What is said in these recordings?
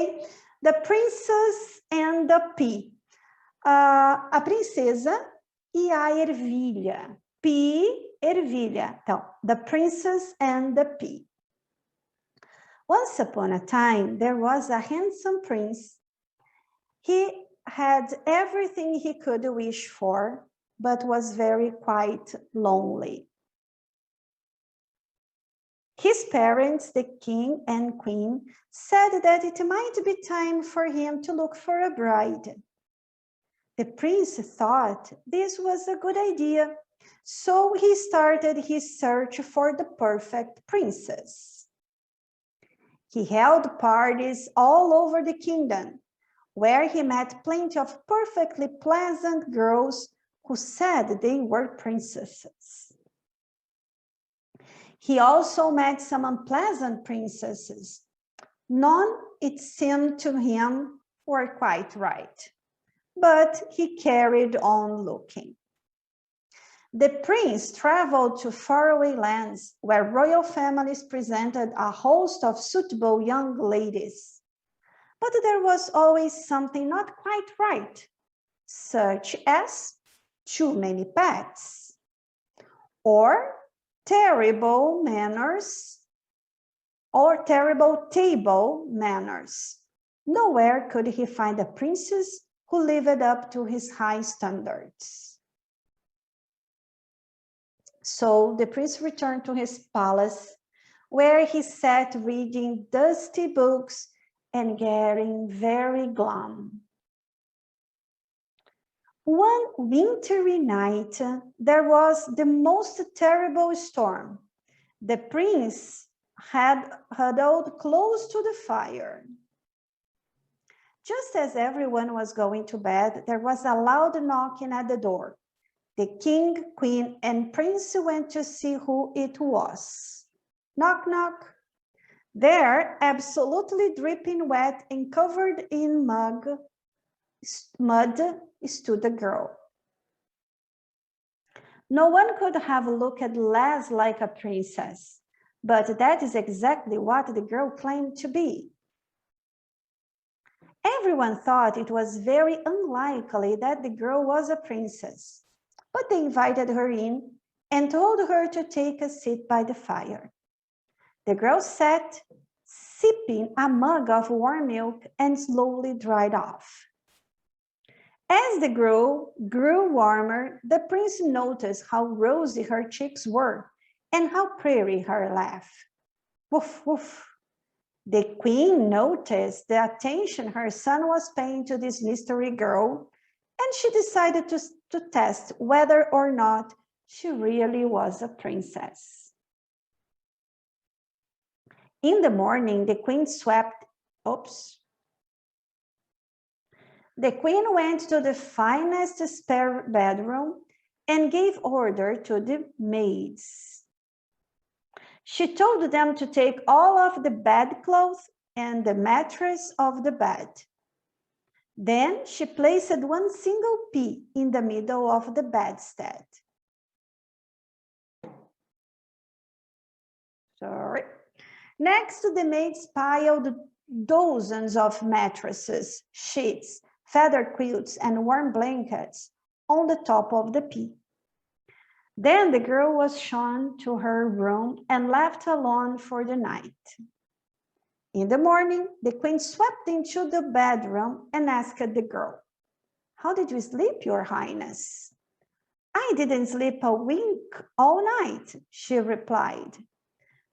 ok? The Princess and the Pea. A princesa e a ervilha. Pea, ervilha. Então, the Princess and the Pea. Once upon a time, there was a handsome prince. He had everything he could wish for, but was very quite lonely. His parents, the king and queen, said that it might be time for him to look for a bride. The prince thought this was a good idea, so he started his search for the perfect princess. He held parties all over the kingdom, where he met plenty of perfectly pleasant girls who said they were princesses. He also met some unpleasant princesses. None, it seemed to him, were quite right, but he carried on looking. The prince traveled to faraway lands where royal families presented a host of suitable young ladies. But there was always something not quite right, such as too many pets, or terrible manners, or terrible table manners. Nowhere could he find a princess who lived up to his high standards. So the prince returned to his palace, where he sat reading dusty books and getting very glum. One wintry night, there was the most terrible storm. The prince had huddled close to the fire. Just as everyone was going to bed, there was a loud knocking at the door. The king, queen, and prince went to see who it was. Knock, knock. There, absolutely dripping wet and covered in mud, stood the girl. No one could have looked less like a princess, but that is exactly what the girl claimed to be. Everyone thought it was very unlikely that the girl was a princess, but they invited her in and told her to take a seat by the fire. The girl sat, sipping a mug of warm milk, and slowly dried off. As the girl grew warmer, the prince noticed how rosy her cheeks were and how pretty her laugh. Woof, woof. The queen noticed the attention her son was paying to this mystery girl, and she decided to test whether or not she really was a princess. In the morning, the queen went to the finest spare bedroom and gave order to the maids. She told them to take all of the bedclothes and the mattress of the bed. Then she placed one single pea in the middle of the bedstead. Next, the maids piled dozens of mattresses, sheets, feather quilts, and warm blankets on the top of the pea. Then the girl was shown to her room and left alone for the night. In the morning, the queen swept into the bedroom and asked the girl, "How did you sleep, your highness?" "I didn't sleep a wink all night," she replied.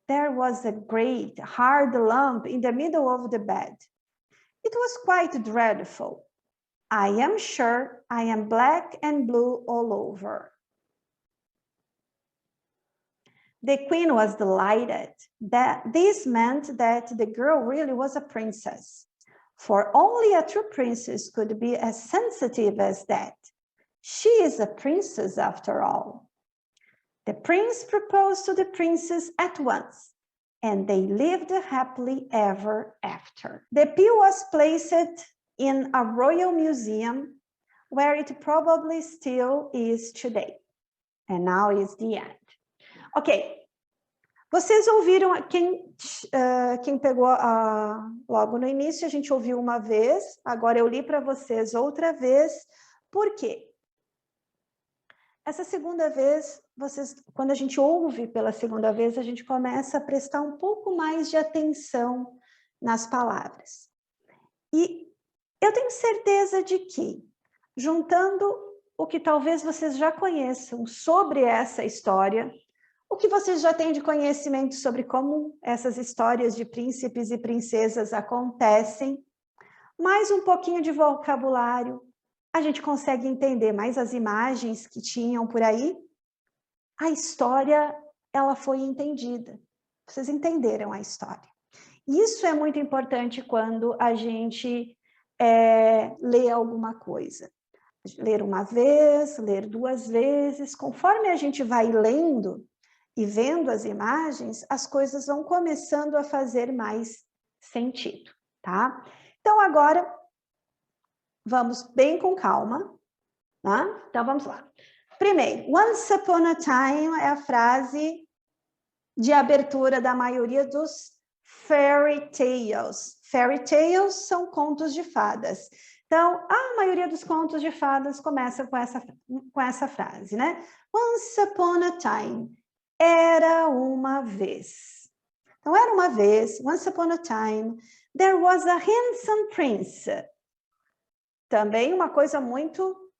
There was a great hard lump in the middle of the bed. It was quite dreadful. I am sure I am black and blue all over. The queen was delighted that this meant that the girl really was a princess, for only a true princess could be as sensitive as that. She is a princess after all. The prince proposed to the princess at once, and they lived happily ever after. The pea was placed in a royal museum where it probably still is today. And now is the end. Okay, Vocês ouviram, quem pegou logo no início, a gente ouviu uma vez, agora eu li para vocês outra vez. Por quê? Essa segunda vez, quando a gente ouve pela segunda vez, a gente começa a prestar um pouco mais de atenção nas palavras. E eu tenho certeza de que, juntando o que talvez vocês já conheçam sobre essa história, o que vocês já têm de conhecimento sobre como essas histórias de príncipes e princesas acontecem, mais um pouquinho de vocabulário, a gente consegue entender mais as imagens que tinham por aí. A história, ela foi entendida. Vocês entenderam a história. Isso é muito importante quando a gente lê alguma coisa. Ler uma vez, ler duas vezes, conforme a gente vai lendo e vendo as imagens, as coisas vão começando a fazer mais sentido, tá? Então, agora, vamos bem com calma, tá? Então, vamos lá. Primeiro, once upon a time é a frase de abertura da maioria dos fairy tales. Fairy tales são contos de fadas. Então, a maioria dos contos de fadas começa com essa frase, né? Once upon a time. Era uma vez. Então, era uma vez, once upon a time, there was a handsome prince. Também uma coisa muito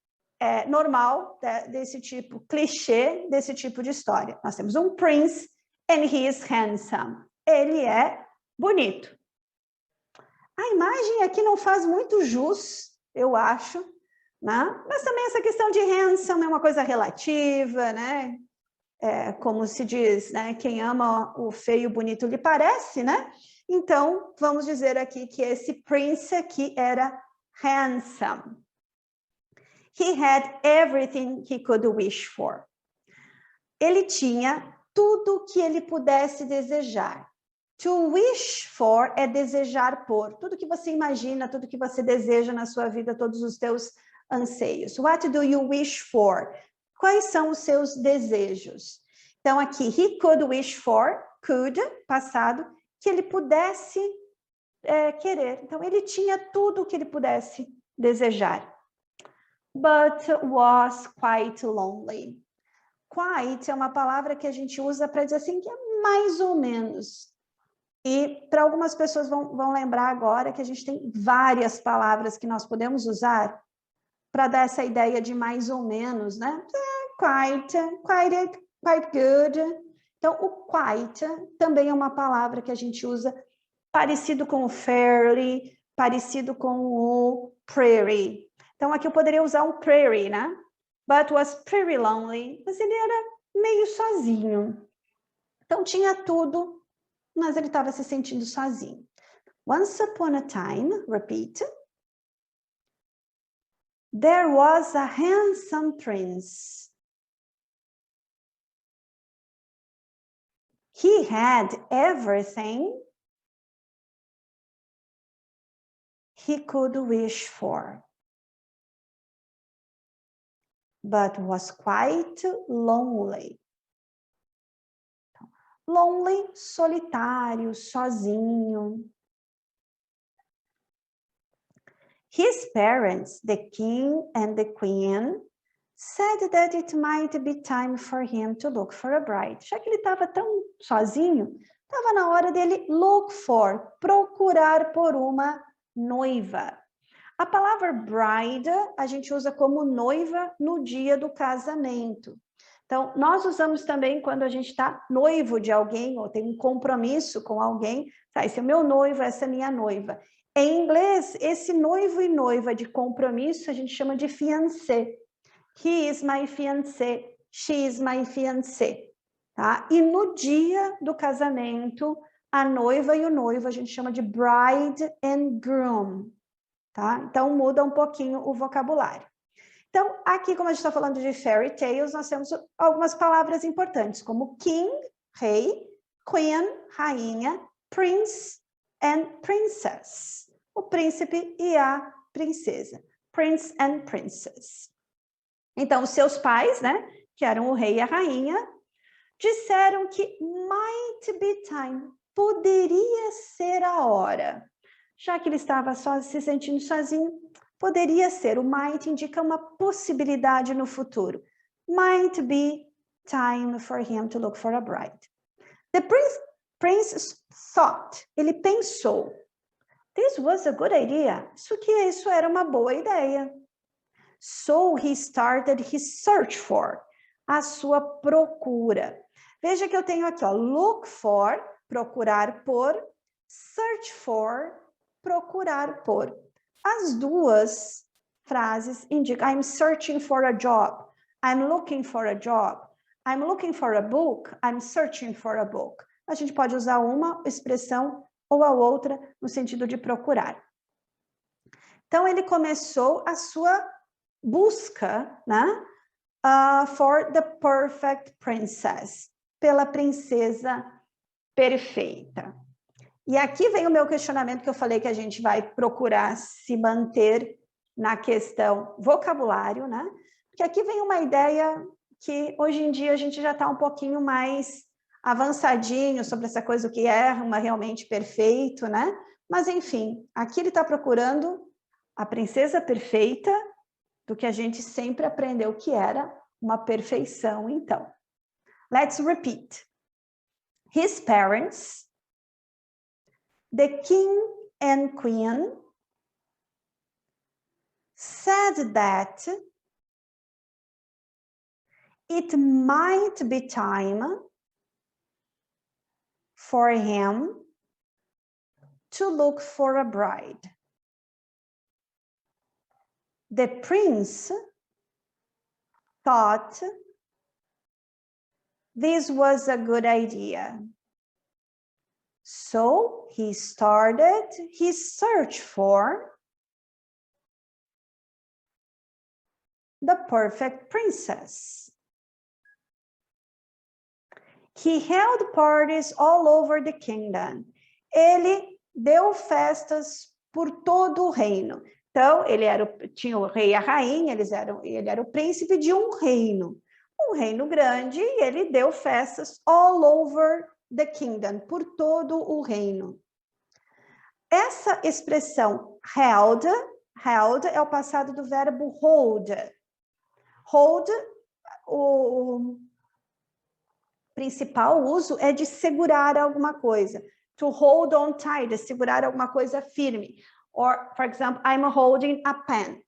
normal desse tipo, clichê desse tipo de história. Nós temos um prince and he is handsome. Ele é bonito. A imagem aqui não faz muito jus, eu acho, né? Mas também essa questão de handsome é uma coisa relativa, né? Como se diz, né? Quem ama o feio, bonito lhe parece, né? Então, vamos dizer aqui que esse prince aqui era handsome. He had everything he could wish for. Ele tinha tudo que ele pudesse desejar. To wish for é desejar por. Tudo que você imagina, tudo que você deseja na sua vida, todos os teus anseios. What do you wish for? Quais são os seus desejos? Então, aqui, he could wish for, could, passado, que ele pudesse querer. Então, ele tinha tudo que ele pudesse desejar. But was quite lonely. Quite é uma palavra que a gente usa para dizer assim, que é mais ou menos. E para algumas pessoas vão lembrar agora que a gente tem várias palavras que nós podemos usar para dar essa ideia de mais ou menos, né? Quite good. Então, o quite também é uma palavra que a gente usa parecido com o fairly, parecido com o pretty. Então, aqui eu poderia usar um pretty, né? But was pretty lonely. Mas ele era meio sozinho. Então, tinha tudo, mas ele estava se sentindo sozinho. Once upon a time, repeat. There was a handsome prince. He had everything he could wish for, but was quite lonely. Lonely, solitário, sozinho. His parents, the king and the queen, said that it might be time for him to look for a bride. Já que ele estava tão sozinho, estava na hora dele look for, procurar por uma noiva. A palavra bride a gente usa como noiva no dia do casamento. Então, nós usamos também quando a gente está noivo de alguém ou tem um compromisso com alguém. Tá, esse é o meu noivo, essa é a minha noiva. Em inglês, esse noivo e noiva de compromisso a gente chama de fiancé. He is my fiancé, she is my fiancé. Tá? E no dia do casamento, a noiva e o noivo a gente chama de bride and groom. Tá? Então, muda um pouquinho o vocabulário. Então, aqui, como a gente está falando de fairy tales, nós temos algumas palavras importantes, como king, rei, queen, rainha, prince and princess. O príncipe e a princesa. Prince and princess. Então, os seus pais, né, que eram o rei e a rainha, disseram que might be time, poderia ser a hora. Já que ele estava só se sentindo sozinho, poderia ser. O might indica uma possibilidade no futuro. Might be time for him to look for a bride. The prince thought, ele pensou, this was a good idea, isso era uma boa ideia. So he started his search for, a sua procura. Veja que eu tenho aqui, ó, look for, procurar por, search for, procurar por. As duas frases indicam, I'm searching for a job, I'm looking for a job, I'm looking for a book, I'm searching for a book. A gente pode usar uma expressão ou a outra no sentido de procurar. Então, ele começou a sua busca, né? For the perfect princess, pela princesa perfeita. E aqui vem o meu questionamento, que eu falei que a gente vai procurar se manter na questão vocabulário, né? Porque aqui vem uma ideia que hoje em dia a gente já está um pouquinho mais avançadinho sobre essa coisa, o que é uma realmente perfeito, né? Mas enfim, aqui ele está procurando a princesa perfeita, do que a gente sempre aprendeu que era uma perfeição, então. Let's repeat. His parents, the king and queen, said that it might be time for him to look for a bride. The prince thought this was a good idea. So he started his search for the perfect princess. He held parties all over the kingdom. Ele deu festas por todo o reino. Então, tinha o rei e a rainha, ele era o príncipe de um reino grande, e ele deu festas all over the kingdom, por todo o reino. Essa expressão held é o passado do verbo hold. Hold, o principal uso é de segurar alguma coisa. To hold on tight, de segurar alguma coisa firme. Or, for example, I'm holding a pen.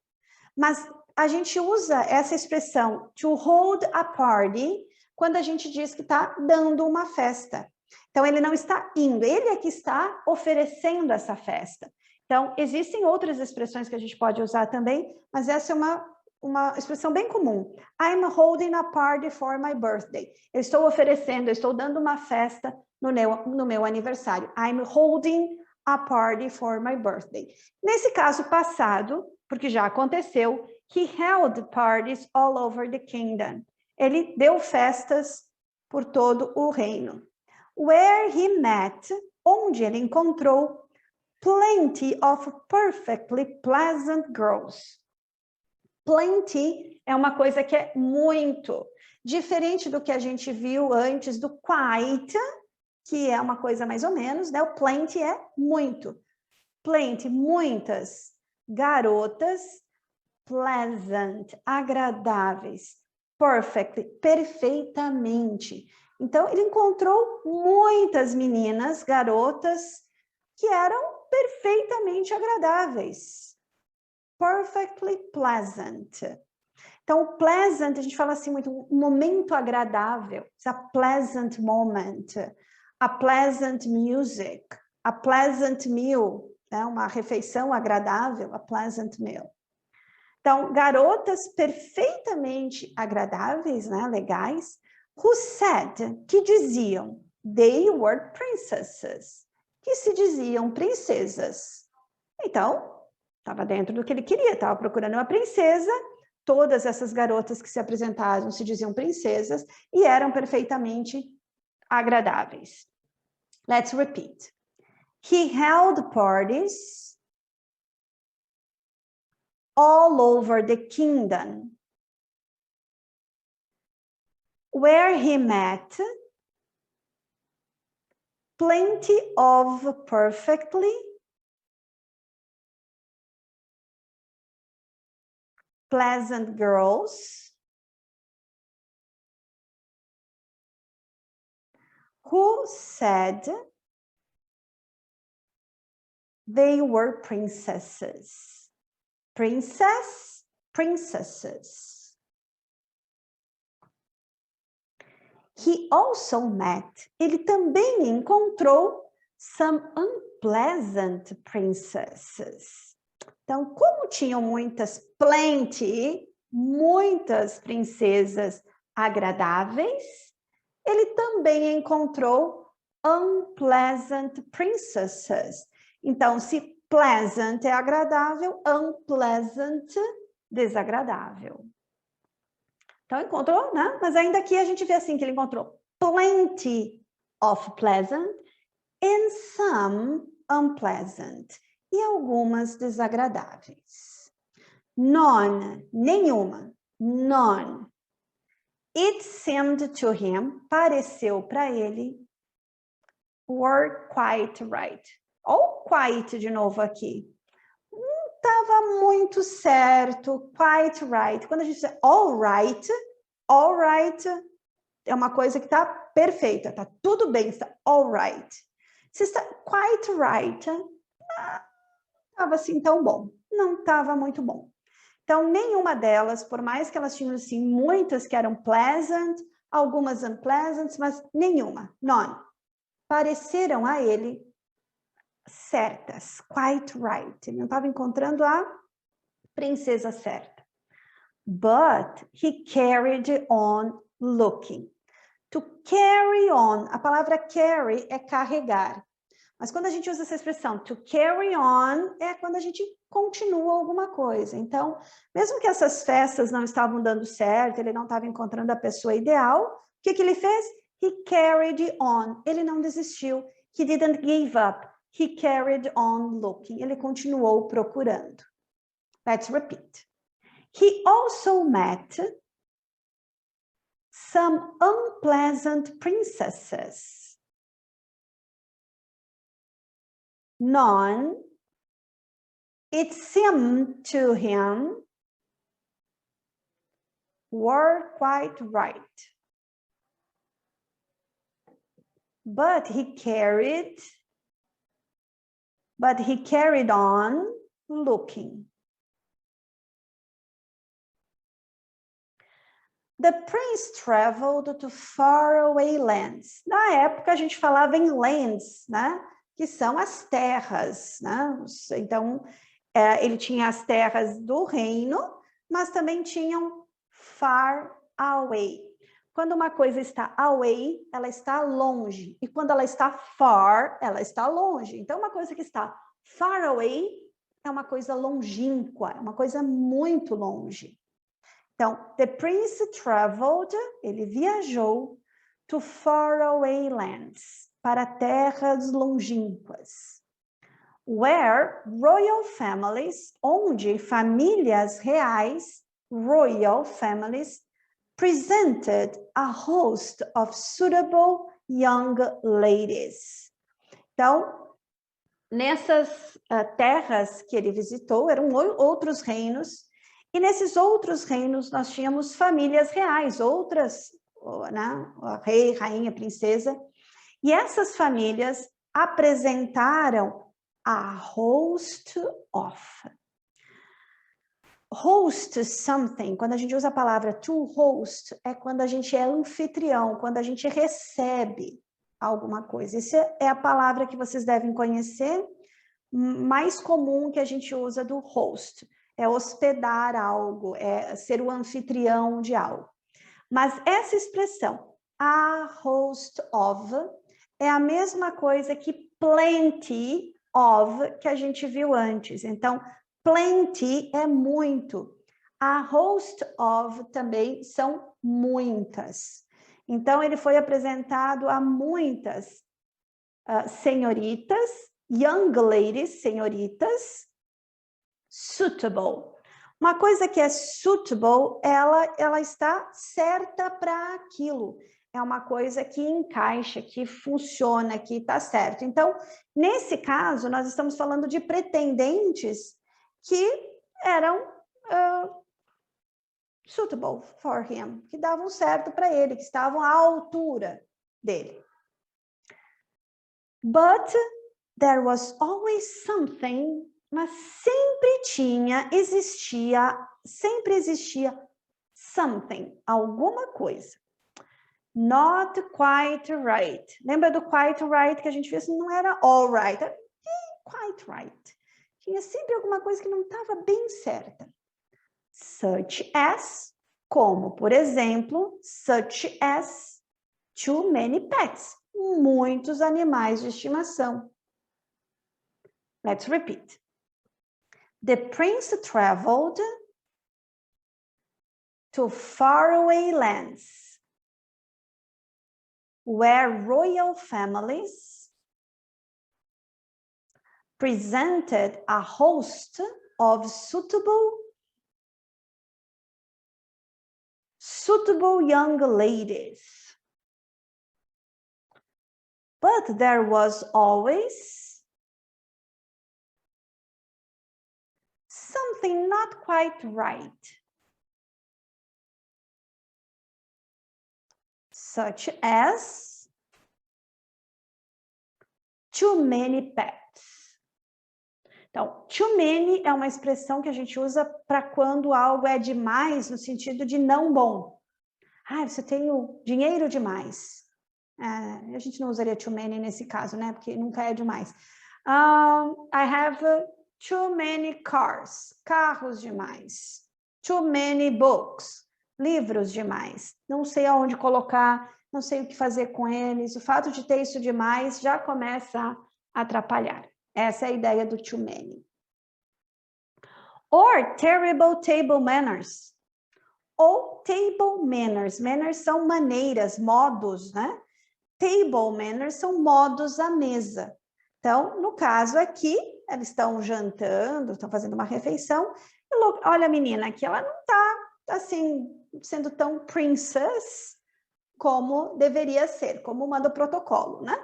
Mas a gente usa essa expressão to hold a party quando a gente diz que está dando uma festa. Então, ele não está indo, ele é que está oferecendo essa festa. Então, existem outras expressões que a gente pode usar também, mas essa é uma expressão bem comum. I'm holding a party for my birthday. Eu estou oferecendo, eu estou dando uma festa no meu aniversário. I'm holding a party for my birthday. Nesse caso passado, porque já aconteceu, he held parties all over the kingdom. Ele deu festas por todo o reino. Where he met, onde ele encontrou plenty of perfectly pleasant girls. Plenty é uma coisa que é muito, diferente do que a gente viu antes do quite, que é uma coisa mais ou menos, né? O plenty é muito. Plenty, muitas garotas, pleasant, agradáveis, perfectly, perfeitamente. Então, ele encontrou muitas meninas, garotas, que eram perfeitamente agradáveis. Perfectly pleasant. Então, pleasant, a gente fala assim muito, um momento agradável. It's a pleasant moment. A pleasant music. A pleasant meal. Né? Uma refeição agradável, a pleasant meal. Então, garotas perfeitamente agradáveis, né? Legais, who said, que diziam, they were princesses, que se diziam princesas. Então, estava dentro do que ele queria, estava procurando uma princesa, todas essas garotas que se apresentaram se diziam princesas e eram perfeitamente agradáveis. Let's repeat. He held parties all over the kingdom, where he met plenty of perfectly pleasant girls who said they were princesses. Princesses. He also met, ele também encontrou some unpleasant princesses. Então, como tinham muitas muitas princesas agradáveis, ele também encontrou unpleasant princesses. Então, se pleasant é agradável, unpleasant, desagradável. Então, encontrou, né? Mas ainda aqui a gente vê assim que ele encontrou plenty of pleasant and some unpleasant. E algumas desagradáveis. None, nenhuma. None. It seemed to him, pareceu para ele, were quite right. Ou quite de novo aqui. Não estava muito certo, quite right. Quando a gente diz all right é uma coisa que está perfeita, está tudo bem, está all right. Se está quite right, estava assim tão bom, não estava muito bom. Então, nenhuma delas, por mais que elas tinham assim, muitas que eram pleasant, algumas unpleasant, mas nenhuma, none, pareceram a ele certas, quite right. Ele não estava encontrando a princesa certa. But he carried on looking. To carry on, a palavra carry é carregar. Mas quando a gente usa essa expressão, to carry on, é quando a gente continua alguma coisa. Então, mesmo que essas festas não estavam dando certo, ele não estava encontrando a pessoa ideal, o que ele fez? He carried on. Ele não desistiu. He didn't give up. He carried on looking. Ele continuou procurando. Let's repeat. He also met some unpleasant princesses. None, it seemed to him, were quite right. But he carried on looking. The prince traveled to faraway lands. Na época a gente falava em lands, né? Que são as terras, né? Então, ele tinha as terras do reino, mas também tinham far away. Quando uma coisa está away, ela está longe. E quando ela está far, ela está longe. Então, uma coisa que está far away é uma coisa longínqua, é uma coisa muito longe. Então, the prince traveled, ele viajou to faraway lands, para terras longínquas, where royal families, onde famílias reais, royal families, presented a host of suitable young ladies. Então, nessas terras que ele visitou, eram outros reinos, e nesses outros reinos nós tínhamos famílias reais, outras, né, rei, rainha, princesa, e essas famílias apresentaram a host of. Host something, quando a gente usa a palavra to host, é quando a gente é anfitrião, quando a gente recebe alguma coisa. Essa é a palavra que vocês devem conhecer, mais comum que a gente usa do host. É hospedar algo, é ser o anfitrião de algo. Mas essa expressão, a host of, é a mesma coisa que plenty of, que a gente viu antes. Então, plenty é muito. A host of também são muitas. Então, ele foi apresentado a muitas senhoritas, young ladies, senhoritas, suitable. Uma coisa que é suitable, ela está certa para aquilo. é uma coisa que encaixa, que funciona, que está certo. Então, nesse caso, nós estamos falando de pretendentes que eram suitable for him, que davam certo para ele, que estavam à altura dele. But there was always something, mas sempre existia something, alguma coisa. Not quite right. Lembra do quite right que a gente fez? Não era all right, era quite right. Tinha sempre alguma coisa que não estava bem certa. Such as, como, por exemplo, such as too many pets. Muitos animais de estimação. Let's repeat. The prince traveled to faraway lands, where royal families presented a host of suitable young ladies. But there was always something not quite right. Such as too many pets. Então, too many é uma expressão que a gente usa para quando algo é demais, no sentido de não bom. Ah, você tem o dinheiro demais. A gente não usaria too many nesse caso, né? Porque nunca é demais. I have too many cars. Carros demais. Too many books. Livros demais. Não sei aonde colocar, não sei o que fazer com eles. O fato de ter isso demais já começa a atrapalhar. Essa é a ideia do too many. Or terrible table manners. Ou table manners. Manners são maneiras, modos, né? Table manners são modos à mesa. Então, no caso aqui, eles estão jantando, estão fazendo uma refeição. E olha a menina aqui, ela não está, assim, sendo tão princess como deveria ser, como manda o protocolo, né?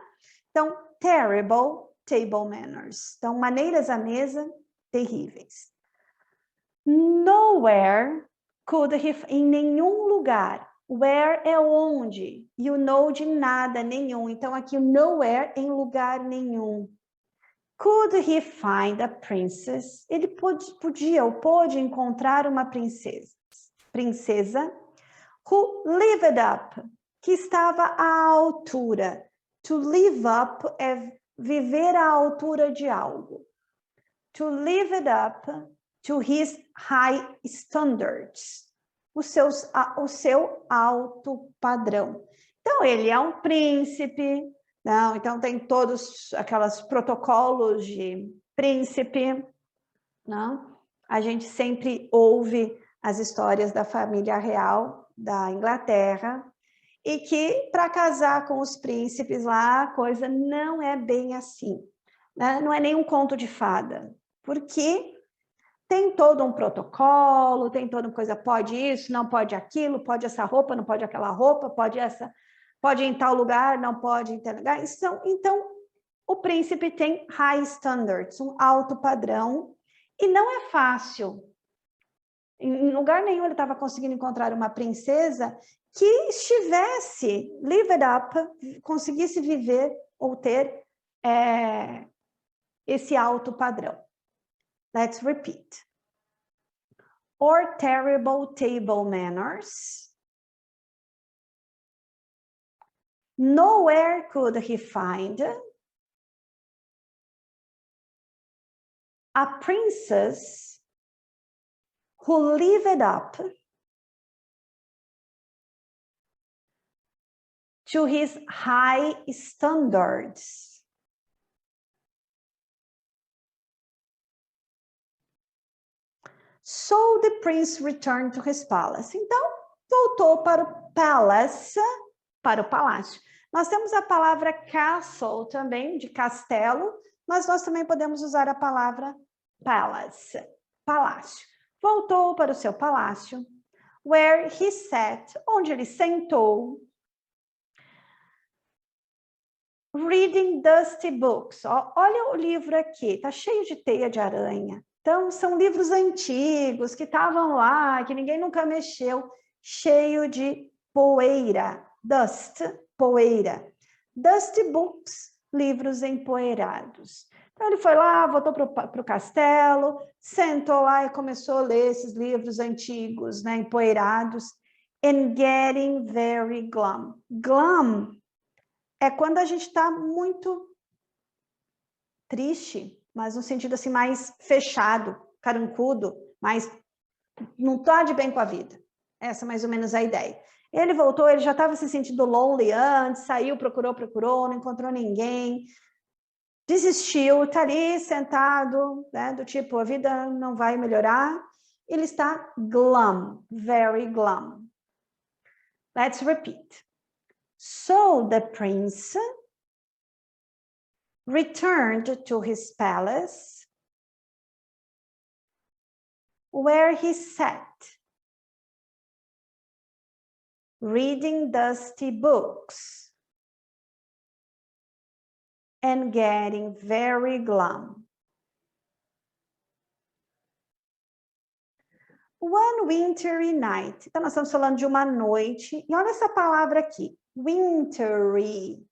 Então, terrible table manners. Então, maneiras à mesa terríveis. Nowhere could he, em nenhum lugar. Where é onde, you know de nada, nenhum. Então, aqui, nowhere, em lugar nenhum. Could he find a princess? Ele pôde encontrar uma princesa who lived up, que estava à altura. To live up é viver à altura de algo. To live it up to his high standards. O seu alto padrão. Então, ele é um príncipe, não? Então tem todos aqueles protocolos de príncipe, não? A gente sempre ouve as histórias da família real da Inglaterra, e que para casar com os príncipes lá, a coisa não é bem assim, né? Não é nem um conto de fada, porque tem todo um protocolo, tem toda uma coisa, pode isso, não pode aquilo, pode essa roupa, não pode aquela roupa, pode ir em tal lugar, não pode ir em tal lugar. Então, o príncipe tem high standards, um alto padrão, e não é fácil. Em lugar nenhum ele estava conseguindo encontrar uma princesa que estivesse lived up, conseguisse viver ou ter esse alto padrão. Let's repeat. Or terrible table manners. Nowhere could he find a princess who lived up to his high standards. So the prince returned to his palace. Então, voltou para o palace, para o palácio. Nós temos a palavra castle também, de castelo, mas nós também podemos usar a palavra palace, palácio. Voltou para o seu palácio, where he sat, onde ele sentou, Reading dusty books. Olha o livro aqui, tá cheio de teia de aranha. Então, são livros antigos que estavam lá, que ninguém nunca mexeu, cheio de poeira. Dust, poeira. Dusty books, livros empoeirados. Então, ele foi lá, voltou para o castelo, sentou lá e começou a ler esses livros antigos, né, empoeirados. And getting very glum. Glum é quando a gente está muito triste, mas no sentido assim mais fechado, carancudo, mas não está de bem com a vida. Essa é mais ou menos a ideia. Ele voltou, ele já estava se sentindo lonely antes, saiu, procurou, não encontrou ninguém, desistiu, está ali sentado, né, do tipo, a vida não vai melhorar. Ele está glum, very glum. Let's repeat. So the prince returned to his palace, where he sat, reading dusty books and getting very glum. One wintry night. Então, nós estamos falando de uma noite. E olha essa palavra aqui, wintry.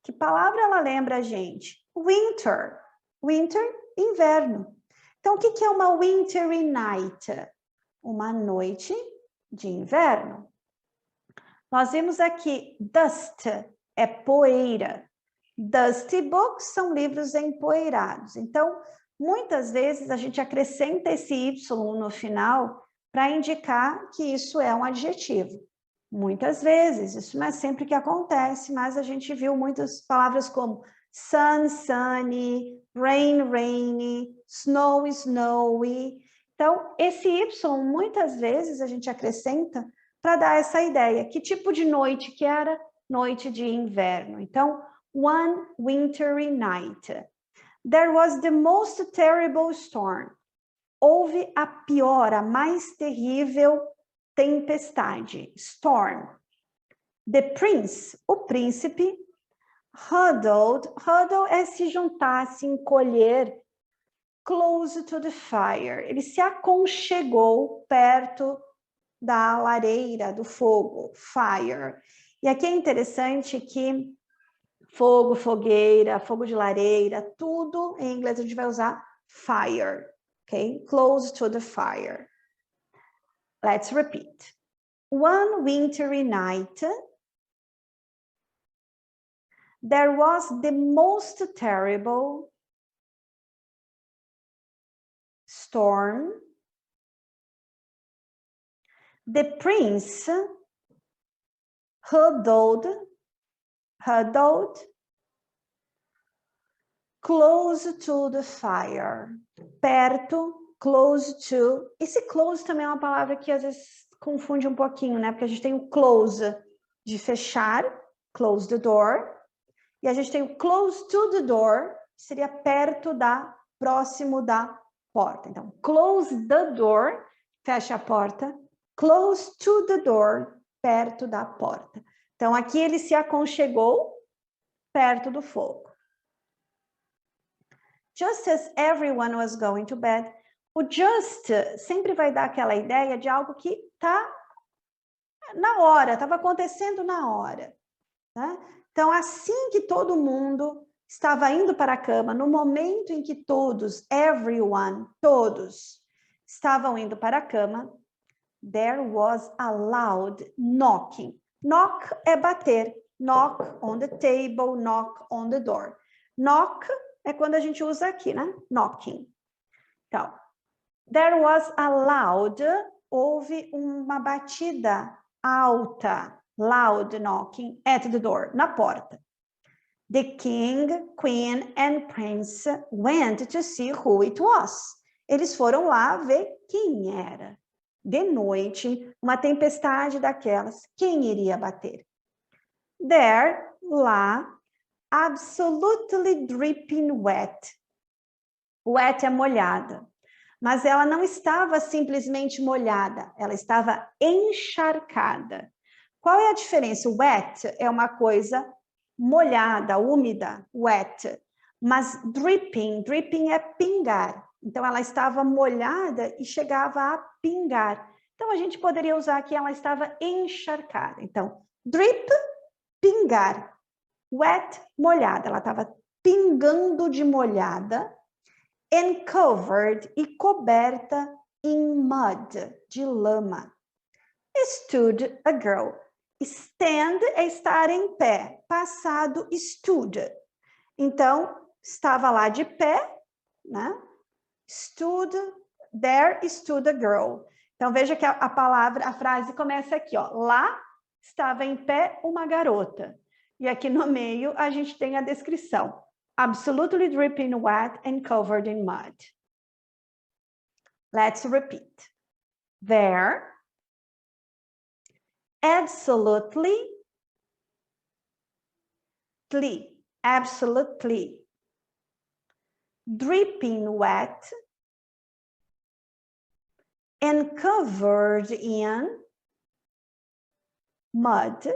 Que palavra ela lembra a gente? Winter. Winter, inverno. Então, o que é uma wintry night? Uma noite de inverno. Nós vimos aqui, dust é poeira. Dusty books são livros empoeirados. Então, muitas vezes a gente acrescenta esse Y no final para indicar que isso é um adjetivo. Muitas vezes, isso não é sempre que acontece, mas a gente viu muitas palavras como sun, sunny, rain, rainy, snow, snowy. Então, esse Y, muitas vezes a gente acrescenta para dar essa ideia. Que tipo de noite que era? Noite de inverno. Então, one wintry night. There was the most terrible storm. Houve a pior, a mais terrível tempestade, storm. The prince, o príncipe, huddled é se juntar, se encolher, close to the fire. Ele se aconchegou perto da lareira, do fogo, fire. E aqui é interessante que fogo, fogueira, fogo de lareira, tudo em inglês a gente vai usar fire, ok? Close to the fire. Let's repeat. One wintry night, there was the most terrible storm. The prince huddled close to the fire. Perto, close to. Esse close também é uma palavra que às vezes confunde um pouquinho, né? Porque a gente tem o close de fechar, close the door. E a gente tem o close to the door, que seria perto da, próximo da porta. Então, close the door, fecha a porta. Close to the door, perto da porta. Então, aqui ele se aconchegou perto do fogo. Just as everyone was going to bed. O just sempre vai dar aquela ideia de algo que está na hora, estava acontecendo na hora. Né? Então, assim que todo mundo estava indo para a cama, no momento em que todos, everyone, todos, estavam indo para a cama, there was a loud knocking. Knock é bater. Knock on the table, knock on the door. Knock é quando a gente usa aqui, né? Knocking. Então, there was a loud, houve uma batida alta, loud knocking at the door, na porta. The king, queen and prince went to see who it was. Eles foram lá ver quem era. De noite, uma tempestade daquelas, quem iria bater? There, lá, absolutely dripping wet. Wet é molhada. Mas ela não estava simplesmente molhada, ela estava encharcada. Qual é a diferença? Wet é uma coisa molhada, úmida, wet. Mas dripping, dripping é pingar. Então, ela estava molhada e chegava a pingar. Então, a gente poderia usar aqui, ela estava encharcada. Então, drip, pingar. Wet, molhada. Ela estava pingando de molhada. And covered, e coberta in mud, de lama. Stood a girl. Stand é estar em pé. Passado, stood. Então, estava lá de pé, né? Stood, there stood a girl. Então, veja que a palavra, a frase começa aqui, ó. Lá estava em pé uma garota. E aqui no meio a gente tem a descrição. Absolutely dripping wet and covered in mud. Let's repeat. There, absolutely, absolutely, dripping wet and covered in mud,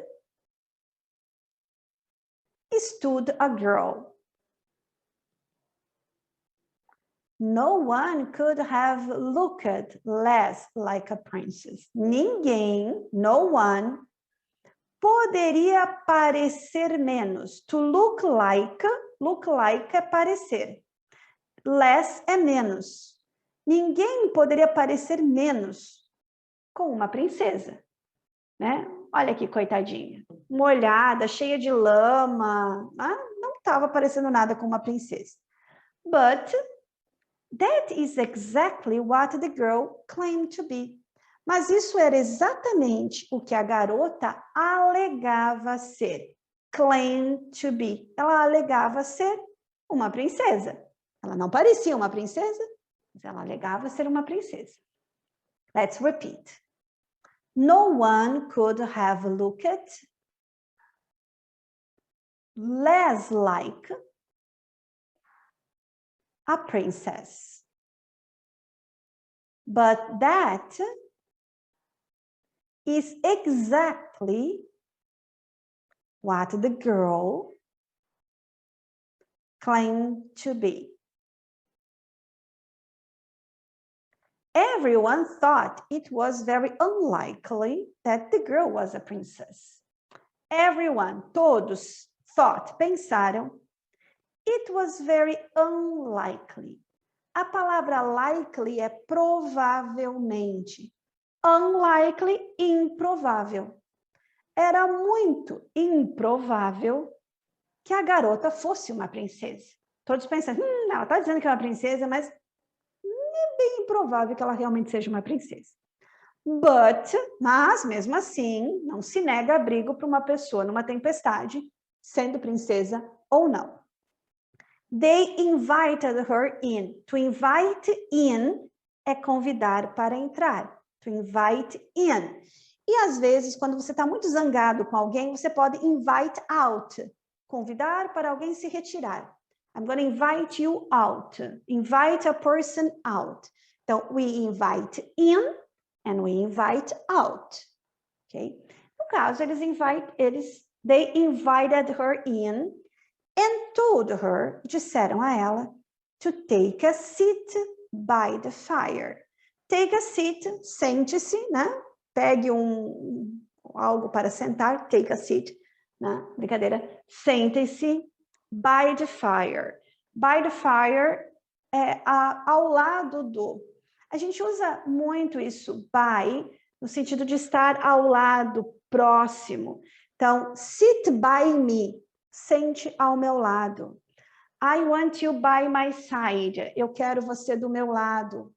stood a girl. No one could have looked less like a princess. Ninguém, no one, poderia parecer menos. To look like é parecer. Less é menos. Ninguém poderia parecer menos com uma princesa, né? Olha aqui, coitadinha. Molhada, cheia de lama. Não estava parecendo nada com uma princesa. But that is exactly what the girl claimed to be. Mas isso era exatamente o que a garota alegava ser. Claimed to be. Ela alegava ser uma princesa. Ela não parecia uma princesa, mas ela alegava ser uma princesa. Let's repeat. No one could have looked less like a princess. But that is exactly what the girl claimed to be. Everyone thought it was very unlikely that the girl was a princess. Everyone, todos, thought, pensaram, it was very unlikely. A palavra likely é provavelmente. Unlikely, improvável. Era muito improvável que a garota fosse uma princesa. Todos pensam, ela está dizendo que é uma princesa, mas é bem improvável que ela realmente seja uma princesa. Mas mesmo assim, não se nega abrigo para uma pessoa numa tempestade, sendo princesa ou não. They invited her in. To invite in é convidar para entrar. To invite in. E às vezes, quando você está muito zangado com alguém, você pode invite out. Convidar para alguém se retirar. I'm going to invite you out. Invite a person out. Então, we invite in and we invite out. Okay? No caso, they invited her in and told her, disseram a ela, to take a seat by the fire. Take a seat, sente-se, né? Pegue algo para sentar, take a seat, né? Brincadeira, sente-se by the fire. By the fire é ao lado do. A gente usa muito isso, by, no sentido de estar ao lado, próximo. Então, sit by me. Sente ao meu lado. I want you by my side. Eu quero você do meu lado.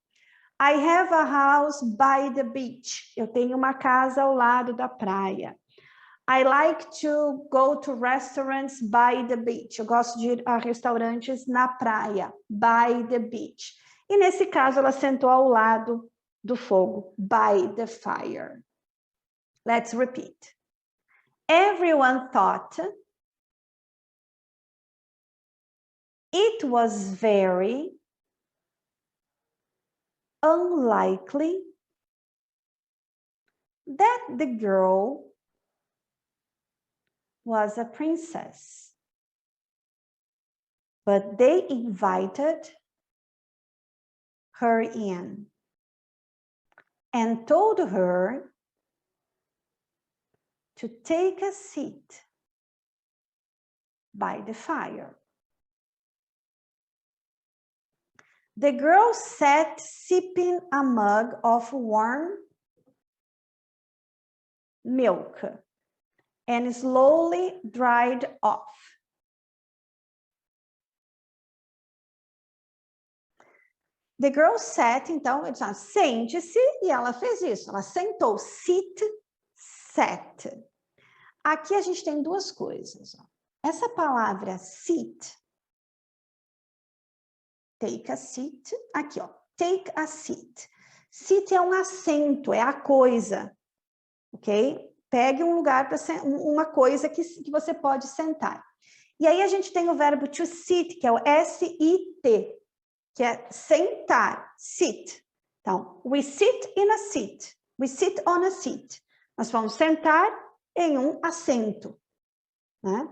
I have a house by the beach. Eu tenho uma casa ao lado da praia. I like to go to restaurants by the beach. Eu gosto de ir a restaurantes na praia. By the beach. E nesse caso, ela sentou ao lado do fogo. By the fire. Let's repeat. Everyone thought it was very unlikely that the girl was a princess. But they invited her in and told her to take a seat by the fire. The girl sat sipping a mug of warm milk and slowly dried off. The girl sat, então, ele disse, sente-se, e ela fez isso, ela sentou, sit, sat. Aqui a gente tem duas coisas. Ó. Essa palavra sit, take a seat, aqui, ó, take a seat. Sit é um assento, é a coisa, ok? Pegue um lugar para uma coisa que você pode sentar. E aí a gente tem o verbo to sit, que é o S-I-T, que é sentar, sit. Então, we sit in a seat, we sit on a seat. Nós vamos sentar em um assento, né?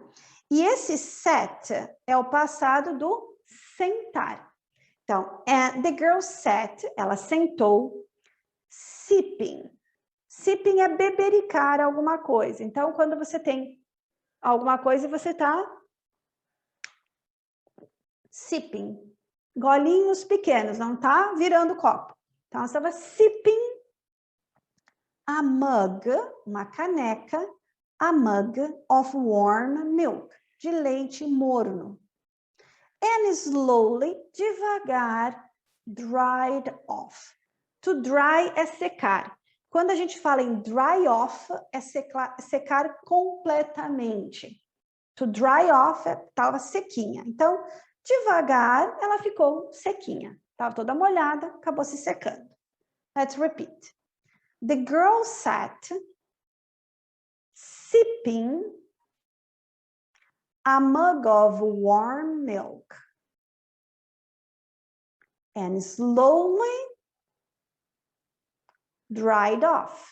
E esse sat é o passado do sentar. Então, the girl sat, ela sentou, sipping. Sipping é bebericar alguma coisa. Então, quando você tem alguma coisa, você está sipping. Golinhos pequenos, não está virando copo. Então, você estava sipping a mug, uma caneca, a mug of warm milk, de leite morno. And slowly, devagar, dried off. To dry é secar. Quando a gente fala em dry off, é secar completamente. To dry off, estava sequinha. Então, devagar, ela ficou sequinha. Estava toda molhada, acabou se secando. Let's repeat. The girl sat sipping a mug of warm milk and slowly dried off.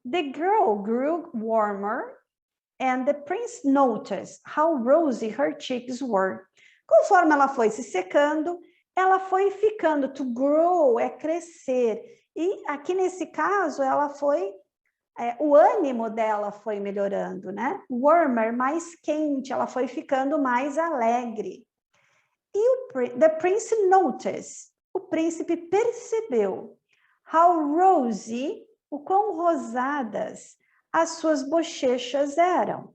The girl grew warmer and the prince noticed how rosy her cheeks were. Conforme ela foi se secando, ela foi ficando. To grow é crescer. E aqui nesse caso, ela foi... o ânimo dela foi melhorando, né? Warmer, mais quente, ela foi ficando mais alegre. E the prince noticed, o príncipe percebeu, how rosy, o quão rosadas as suas bochechas eram.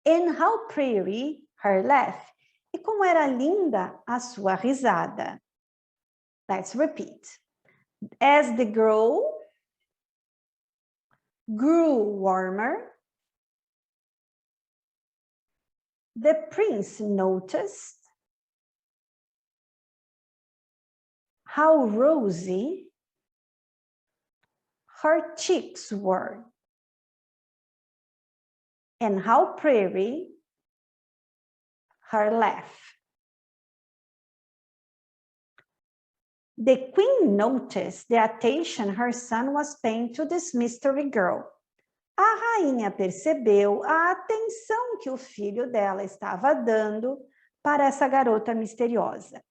And how pretty her laugh, e como era linda a sua risada. Let's repeat. As the girl grew warmer, the prince noticed how rosy her cheeks were and how pretty her laugh. The queen noticed the attention her son was paying to this mystery girl. A rainha percebeu a atenção que o filho dela estava dando para essa garota misteriosa.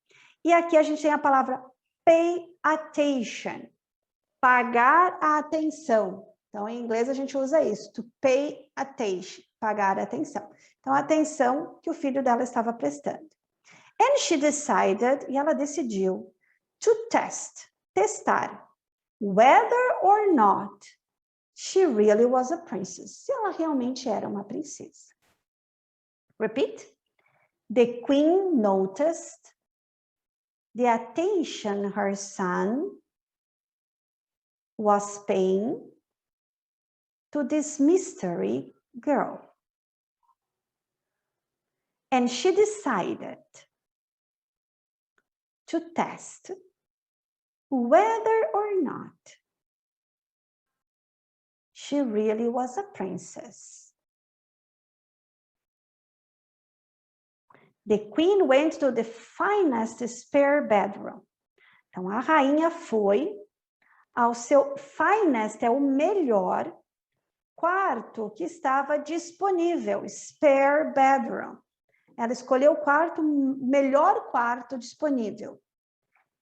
E aqui a gente tem a palavra pay attention, pagar a atenção. Então, em inglês a gente usa isso, to pay attention, pagar a atenção. Então, a atenção que o filho dela estava prestando. And she decided, e ela decidiu, to test, testar, whether or not she really was a princess. Se ela realmente era uma princesa. Repeat. The queen noticed the attention her son was paying to this mystery girl. And she decided to test whether or not she really was a princess. The queen went to the finest spare bedroom. Então, a rainha foi ao seu finest, é o melhor quarto que estava disponível, spare bedroom. Ela escolheu o melhor quarto disponível.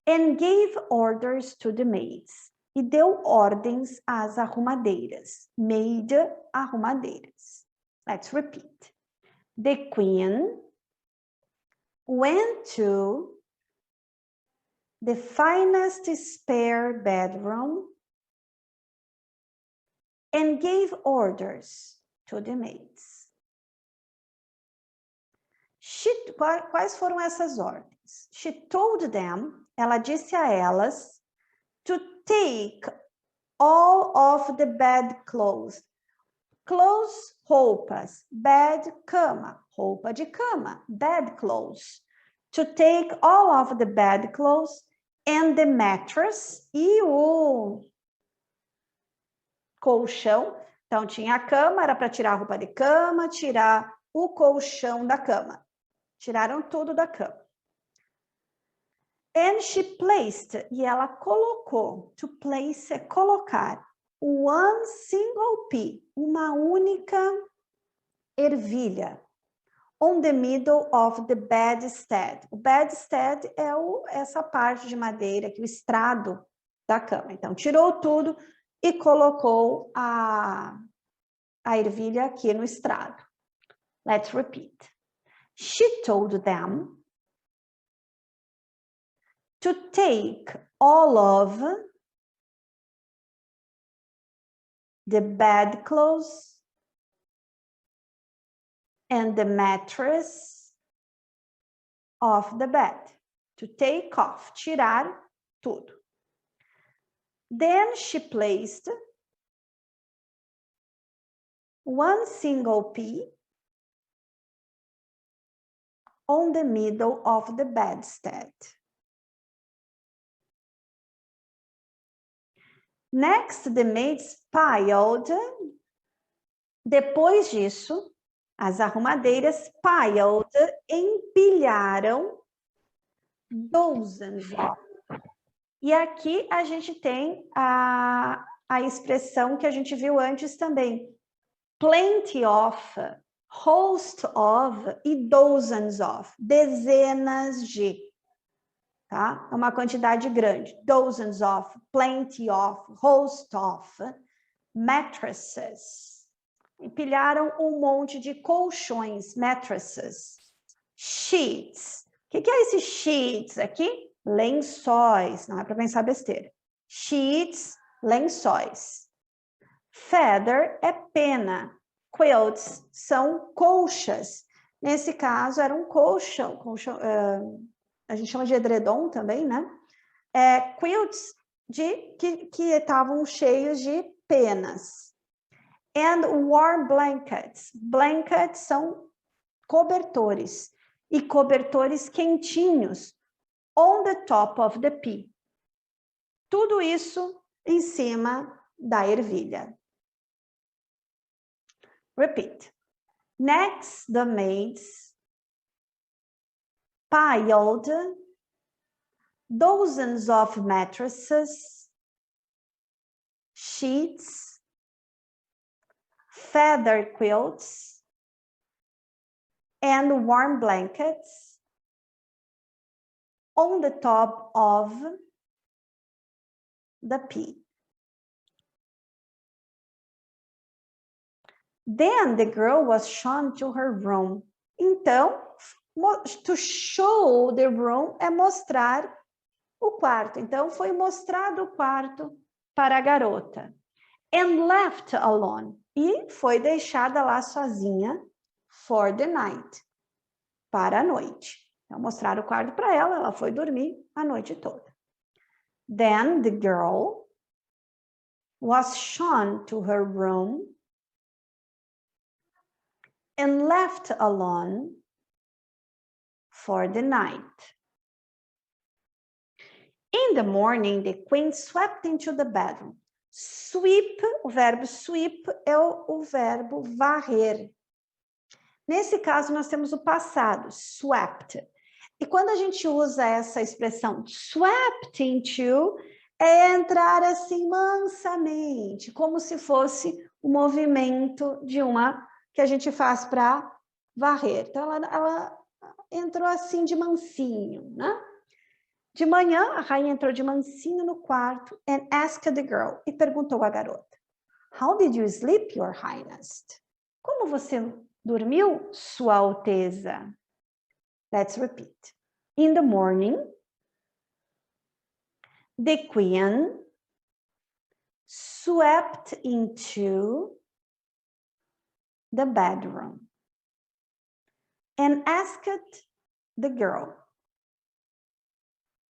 And gave orders to the maids. E deu ordens às arrumadeiras. Maid, arrumadeiras. Let's repeat. The queen went to the finest spare bedroom and gave orders to the maids. Quais foram essas ordens? She told them, ela disse a elas, to take all of the bed clothes. Clothes, roupas. Bed, cama. Roupa de cama. Bed clothes. To take all of the bed clothes and the mattress e o colchão. Então, tinha a cama, era para tirar a roupa de cama, tirar o colchão da cama. Tiraram tudo da cama. And she placed, e ela colocou, to place é colocar, one single pea, uma única ervilha, on the middle of the bedstead. O bedstead é essa parte de madeira, aqui, o estrado da cama. Então, tirou tudo e colocou a ervilha aqui no estrado. Let's repeat. She told them to take all of the bedclothes and the mattress off the bed. To take off, tirar tudo. Then she placed one single pea on the middle of the bedstead. Next, the maids piled. Depois disso, as arrumadeiras piled, empilharam dozens of. E aqui a gente tem a expressão que a gente viu antes também. Plenty of, host of e dozens of. Dezenas de. Tá? É uma quantidade grande. Dozens of, plenty of, host of, mattresses. Empilharam um monte de colchões, mattresses. Sheets. O que é esse sheets aqui? Lençóis, não é para pensar besteira. Sheets, lençóis. Feather é pena. Quilts são colchas. Nesse caso, era um colchão, a gente chama de edredom também, né? Quilts que estavam cheios de penas. And warm blankets. Blankets são cobertores. E cobertores quentinhos. On the top of the pea. Tudo isso em cima da ervilha. Repeat. Next, the maids piled dozens of mattresses, sheets, feather quilts, and warm blankets on the top of the pea. Then the girl was shown to her room. Então, to show the room é mostrar o quarto. Então, foi mostrado o quarto para a garota. And left alone. E foi deixada lá sozinha for the night. Para a noite. Então, mostraram o quarto para ela, ela foi dormir a noite toda. Then the girl was shown to her room and left alone for the night. In the morning, the queen swept into the bedroom. Sweep, o verbo sweep é o verbo varrer. Nesse caso, nós temos o passado, swept. E quando a gente usa essa expressão swept into, é entrar assim mansamente, como se fosse o movimento de uma que a gente faz para varrer. Então, ela entrou assim de mansinho, né? De manhã, a rainha entrou de mansinho no quarto and asked the girl, e perguntou à garota, How did you sleep, your highness? Como você dormiu, sua alteza? Let's repeat. In the morning, the queen swept into the bedroom and asked the girl,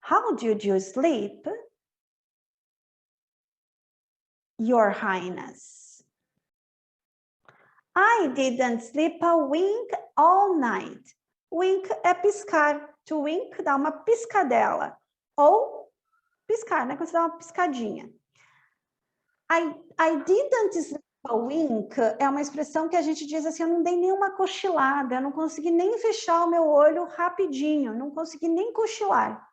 How did you sleep, your highness? I didn't sleep a wink all night. Wink é piscar. To wink dá uma piscadela. Ou piscar, né? Quando você dá uma piscadinha. I didn't sleep a wink é uma expressão que a gente diz assim, eu não dei nenhuma cochilada, eu não consegui nem fechar o meu olho rapidinho, não consegui nem cochilar.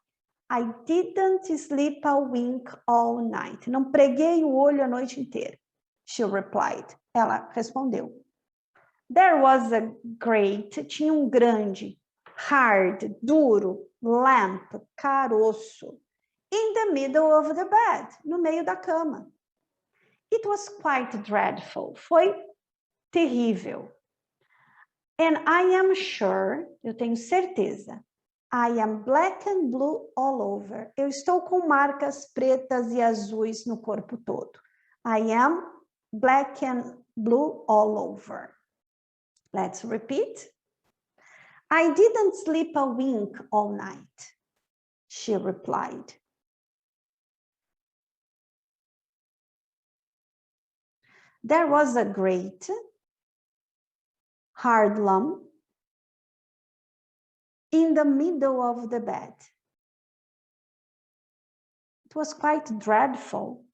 I didn't sleep a wink all night. Não preguei o olho a noite inteira. She replied. Ela respondeu. There was a great, tinha um grande, hard, duro, lamp, caroço, in the middle of the bed, no meio da cama. It was quite dreadful, foi terrível. And I am sure, eu tenho certeza, I am black and blue all over. Eu estou com marcas pretas e azuis no corpo todo. I am black and blue all over. Let's repeat. I didn't sleep a wink all night, she replied. There was a great, hard lump in the middle of the bed. It was quite dreadful.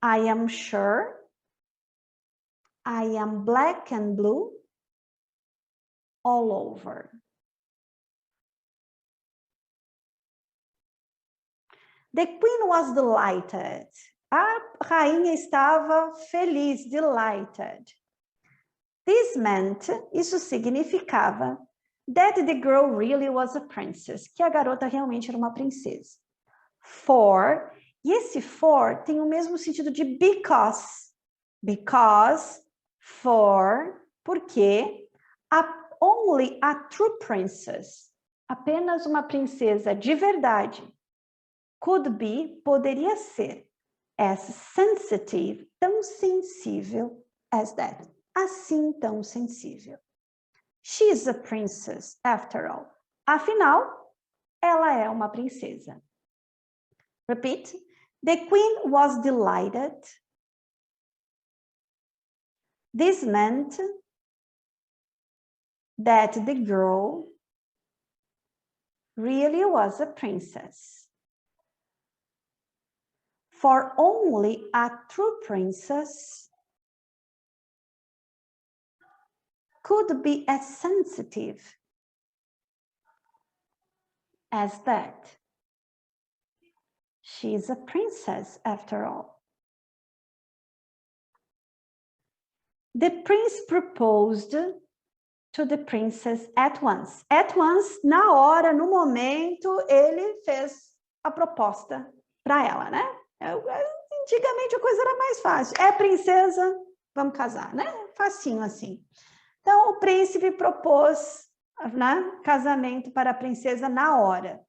I am sure I am black and blue all over. The queen was delighted. A rainha estava feliz, delighted. This meant, isso significava, that the girl really was a princess, que a garota realmente era uma princesa. For, e esse for tem o mesmo sentido de because. Because, for, porque, only a true princess, apenas uma princesa de verdade, could be, poderia ser, as sensitive, tão sensível as that. Assim tão sensível. She's a princess, after all. Afinal, ela é uma princesa. Repeat. The queen was delighted. This meant that the girl really was a princess. For only a true princess could be as sensitive as that. She's a princess after all. The prince proposed to the princess at once. At once, na hora, no momento, ele fez a proposta para ela, né? Antigamente a coisa era mais fácil. É princesa, vamos casar, né? Facinho assim. Então, o príncipe propôs, né, casamento para a princesa na hora.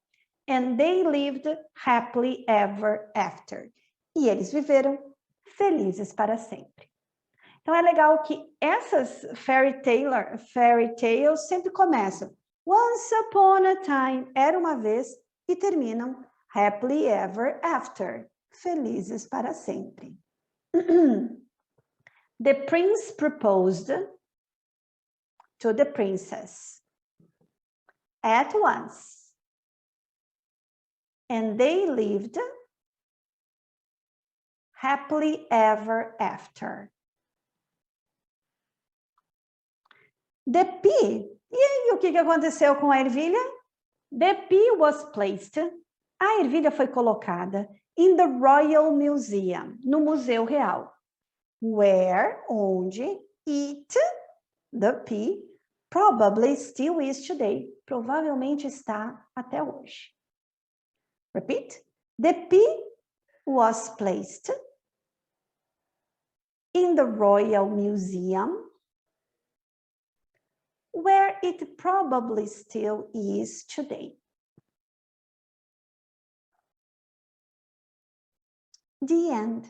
And they lived happily ever after. E eles viveram felizes para sempre. Então, é legal que essas fairy tales sempre começam. Once upon a time, era uma vez, e terminam happily ever after. Felizes para sempre. The prince proposed to the princess at once, and they lived happily ever after. The pea, e aí o que aconteceu com a ervilha? The pea was placed A ervilha foi colocada in the Royal Museum, no Museu Real, where, onde, it, the pea, probably still is today. Provavelmente está até hoje. Repeat. The pea was placed in the Royal Museum, where it probably still is today. The end.